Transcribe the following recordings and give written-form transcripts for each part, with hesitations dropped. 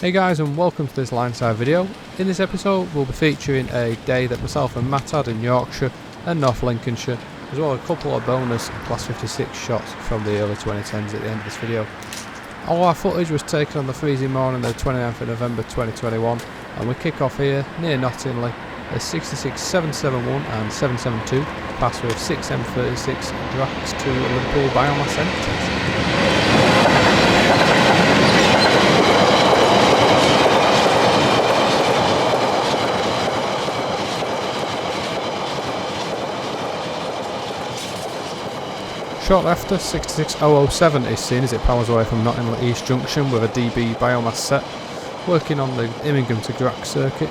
Hey guys, and welcome to this Lineside video. In this episode we'll be featuring a day that myself and Matt had in Yorkshire and North Lincolnshire, as well as a couple of bonus Class 56 shots from the early 2010s at the end of this video. All our footage was taken on the freezing morning of the 29th of November 2021, and we kick off here near Nottingley as 66, 771 and 772 pass with 6 M36 Drax to Liverpool biomass entities. Shortly after, 66007 is seen as it powers away from Nottingham East Junction with a DB biomass set, working on the Immingham to Drax circuit.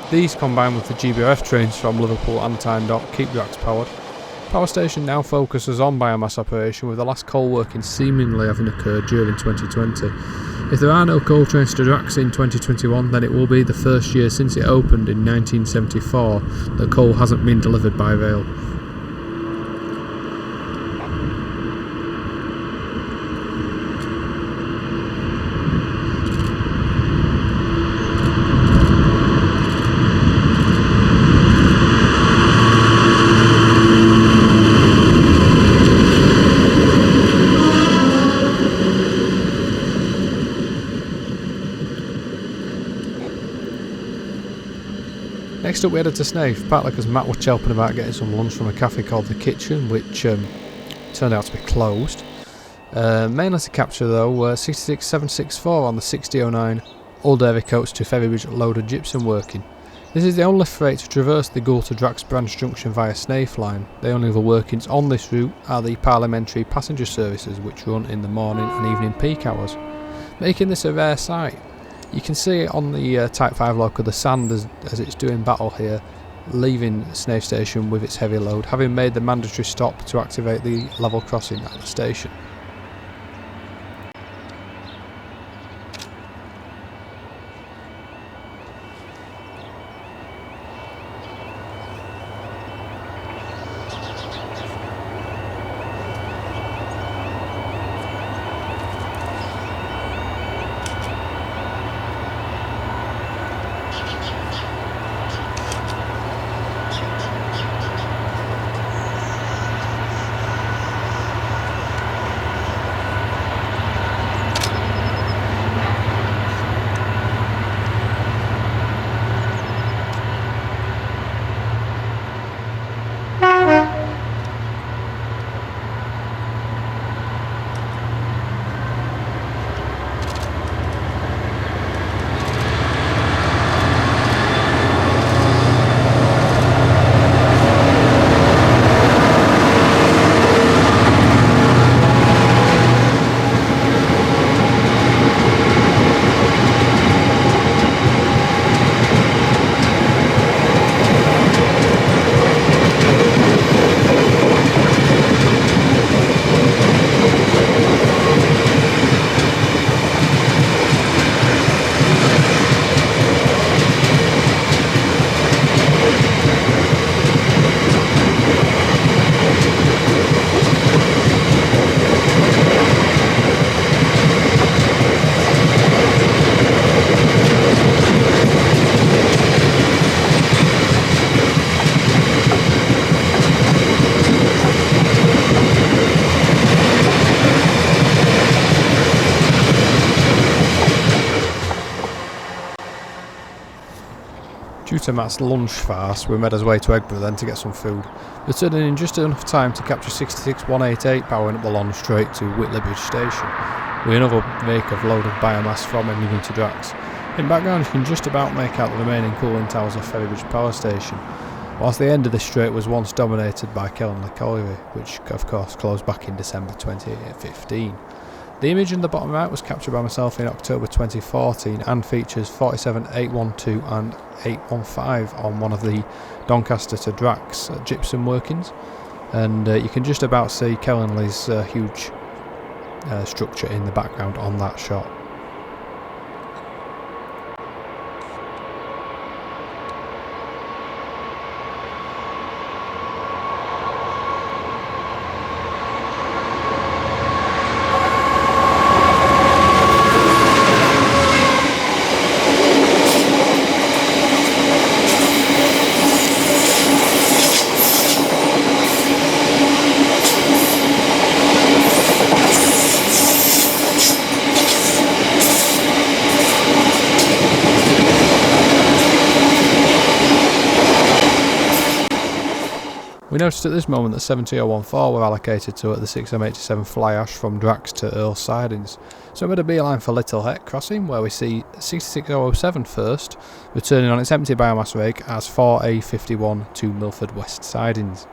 These combined with the GBRF trains from Liverpool and Tyne Dock keep Drax powered. Power station now focuses on biomass operation, with the last coal working seemingly having occurred during 2020. If there are no coal trains to Drax in 2021, then it will be the first year since it opened in 1974 that coal hasn't been delivered by rail. Next up we headed to Snaith, partly because Matt was chelping about getting some lunch from a cafe called The Kitchen, which turned out to be closed. Mainly to capture though 66764 on the 6009 Old Davy coach to Ferrybridge loaded gypsum working. This is the only freight to traverse the Goole to Drax branch junction via Snaith line. The only other workings on this route are the parliamentary passenger services, which run in the morning and evening peak hours, making this a rare sight. You can see on the Type 5 loco the sand as it's doing battle here, leaving Snaith station with its heavy load, having made the mandatory stop to activate the level crossing at the station. Due to Matt's lunch farce, we made our way to Eggborough then to get some food, returning in just enough time to capture 66188 powering up the lawn straight to Whitley Bridge station, with another make of loaded biomass from Immingham to Drax. In background you can just about make out the remaining cooling towers of Ferrybridge power station, whilst the end of this straight was once dominated by Kellenley Colliery, which of course closed back in December 2015. The image in the bottom right was captured by myself in October 2014 and features 47812 and 815 on one of the Doncaster to Drax gypsum workings, and you can just about see Kellenley's huge structure in the background on that shot. We noticed at this moment that 70014 were allocated to at the 6M87 fly ash from Drax to Earl sidings. So we made a beeline for Little Heck Crossing, where we see 66007 first, returning on its empty biomass rake as 4A51 to Milford West sidings.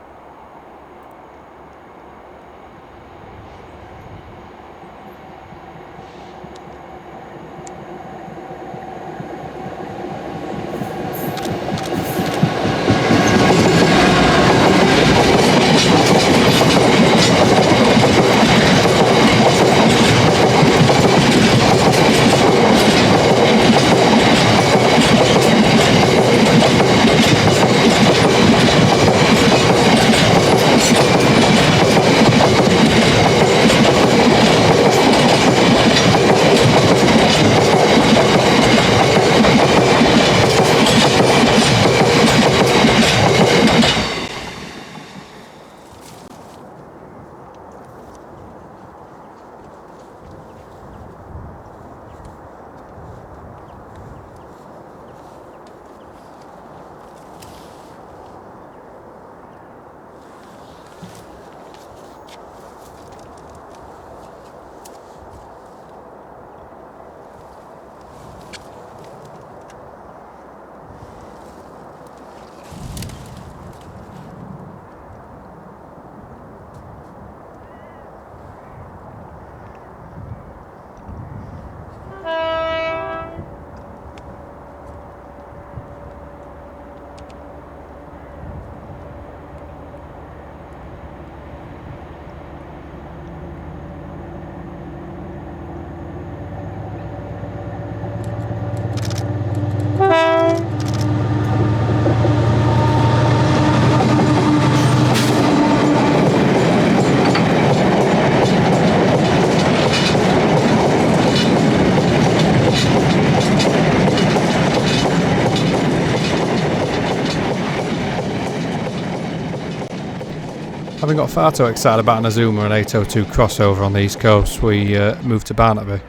Having got far too excited about an Azuma and 802 crossover on the East Coast, we moved to Barnaby.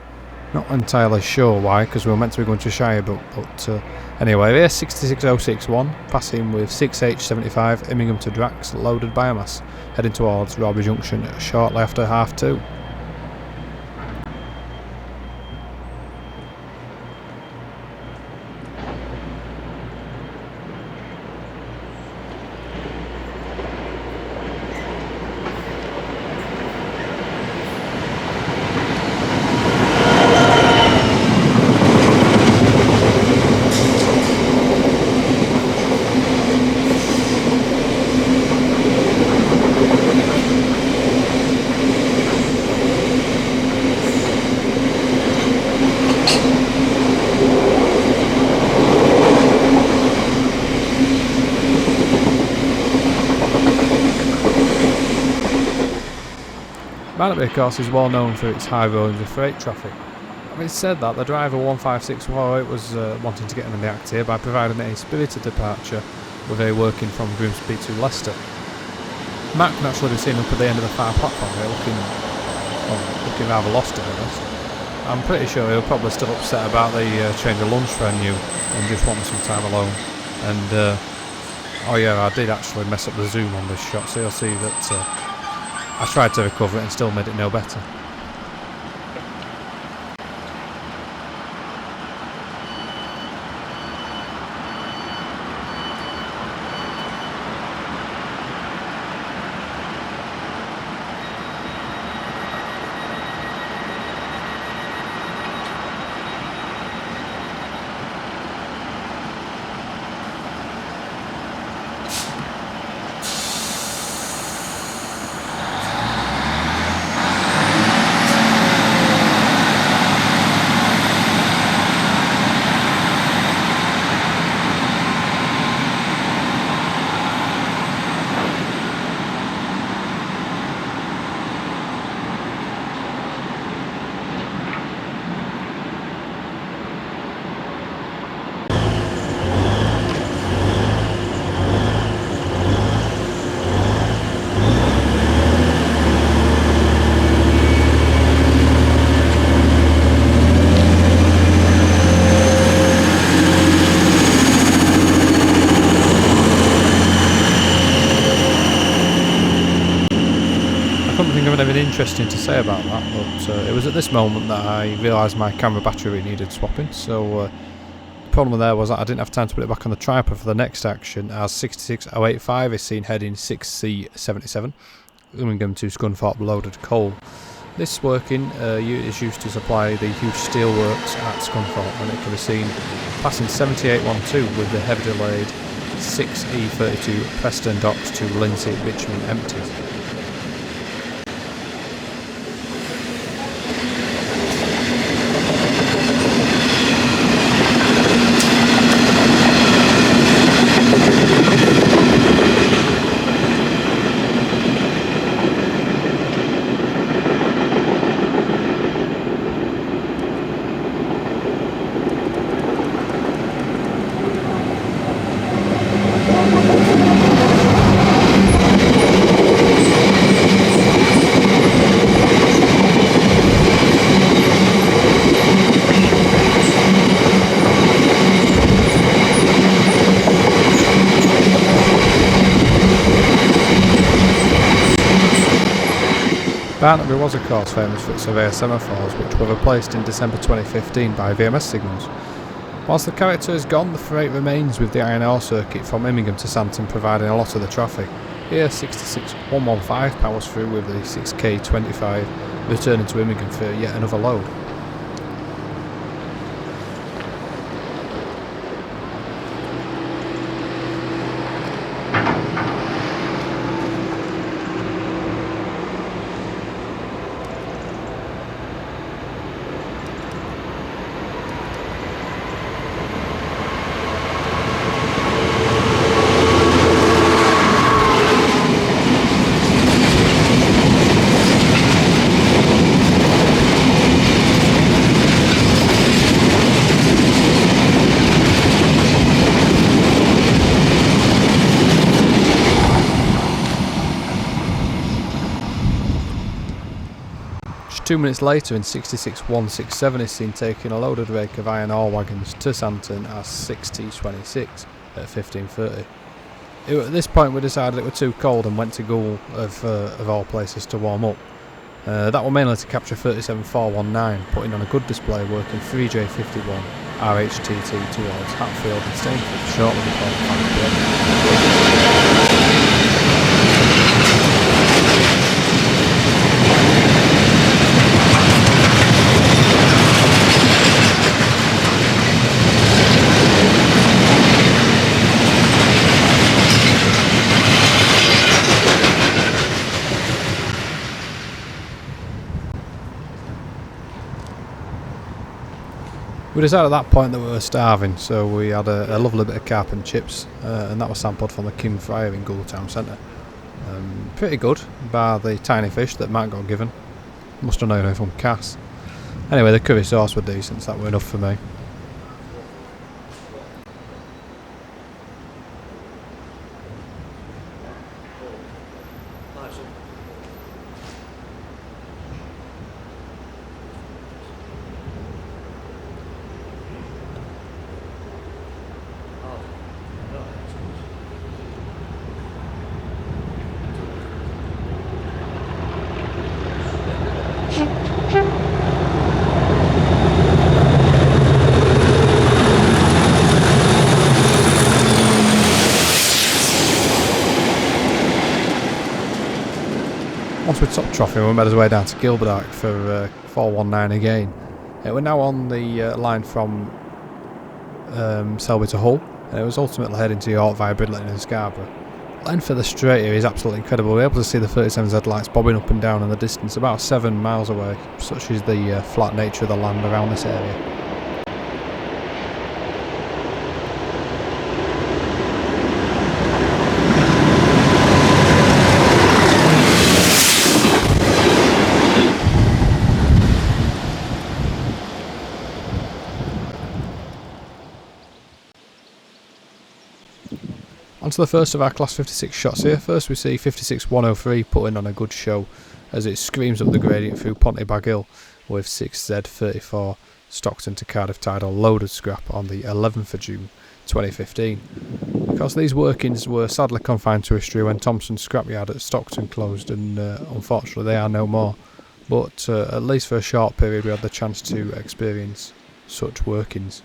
Not entirely sure why, because we were meant to be going to Shire, but anyway, here's 66061, passing with 6H75 Immingham to Drax, loaded biomass, heading towards Robbie Junction shortly after 2:30. Barnaby, of course, is well known for its high volumes of freight traffic. Having said that, the driver 15648 was wanting to get in on the act here by providing a spirited departure with a working from Grimsby to Leicester. Mac can actually be seen up at the end of the far platform here, looking rather lost to be honest. I'm pretty sure he'll probably still upset about the change of lunch venue and just wanting some time alone. And oh yeah, I did actually mess up the zoom on this shot, so you'll see that I tried to recover it and still made it no better. couldn't think of anything interesting to say about that, but it was at this moment that I realised my camera battery needed swapping, so the problem there was that I didn't have time to put it back on the tripod for the next action, as 66085 is seen heading 6C77, Birmingham to Scunthorpe loaded coal. This working is used to supply the huge steelworks at Scunthorpe, and it can be seen passing 7812 with the heavy delayed 6E32 Preston docks to Lindsay Richmond empties. Barnaby was of course famous for its surveyor semaphores, which were replaced in December 2015 by VMS signals. Whilst the character is gone, the freight remains, with the iron ore circuit from Immingham to Santon providing a lot of the traffic. Here 66115 powers through with the 6K25 returning to Immingham for yet another load. Just 2 minutes later in 66167 is seen taking a loaded rake of iron ore wagons to Santon as 6T26 at 15:30. At this point we decided it was too cold and went to Goole of all places to warm up. That were mainly to capture 37419, putting on a good display working 3J51 RHTT towards Hatfield and Stainford shortly before 5 PM. We decided at that point that we were starving, so we had a lovely bit of carp and chips, and that was sampled from the King Fryer in Goole Town Centre. Pretty good, bar the tiny fish that Matt got given. Must have known him from Cass. Anyway, the curry sauce were decent, so that were enough for me. Once we topped Trophy, we made our way down to Gilberdyke for 419 again. We're now on the line from Selby to Hull, and it was ultimately heading to York via Bridlington and Scarborough. The length of the straight here is absolutely incredible. We're able to see the 37's headlights bobbing up and down in the distance about 7 miles away, such is the flat nature of the land around this area. On to the first of our Class 56 shots here. First we see 56103 putting on a good show as it screams up the gradient through Pontebag Hill with 6Z34 Stockton to Cardiff Tidal loaded scrap on the 11th of June 2015. We Of course, these workings were sadly confined to history when Thompson's scrapyard at Stockton closed, and unfortunately they are no more. But at least for a short period we had the chance to experience such workings.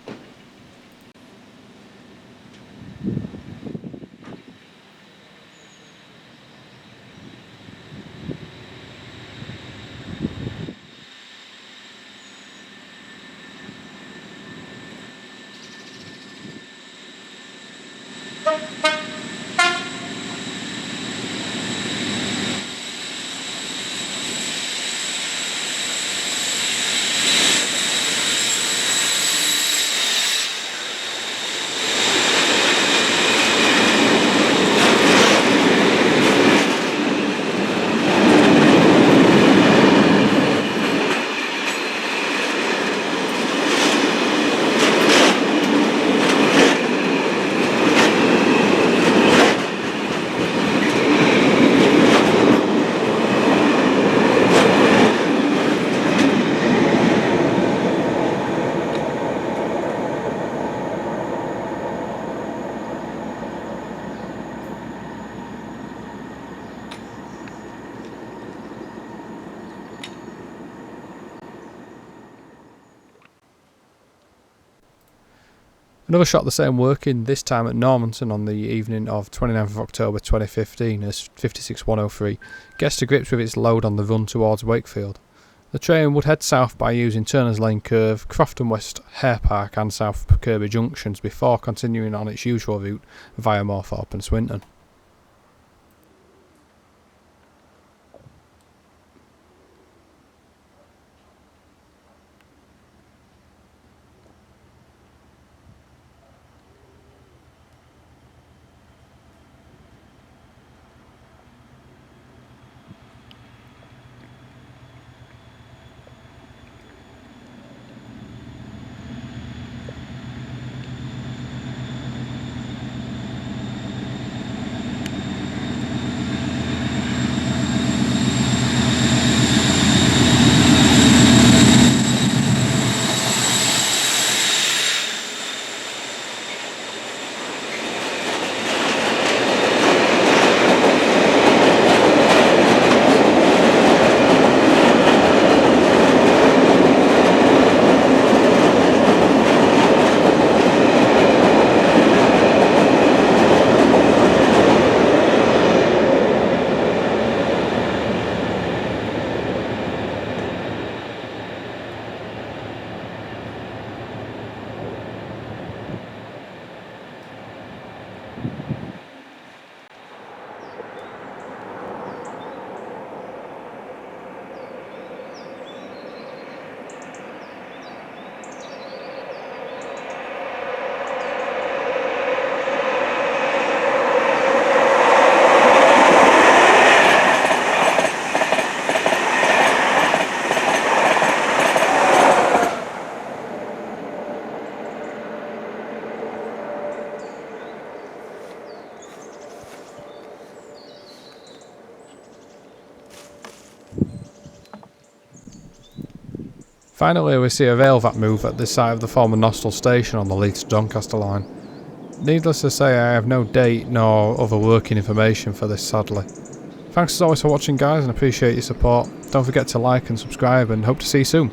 Another shot of the same working, this time at Normanton on the evening of 29th of October 2015 as 56103 gets to grips with its load on the run towards Wakefield. The train would head south by using Turner's Lane Curve, Crofton West Hare Park and South Kirby junctions before continuing on its usual route via Moorthorpe and Swinton. Finally, we see a railvat move at the site of the former Nostell station on the Leeds to Doncaster line. Needless to say, I have no date nor other working information for this, sadly. Thanks as always for watching, guys, and appreciate your support. Don't forget to like and subscribe, and hope to see you soon.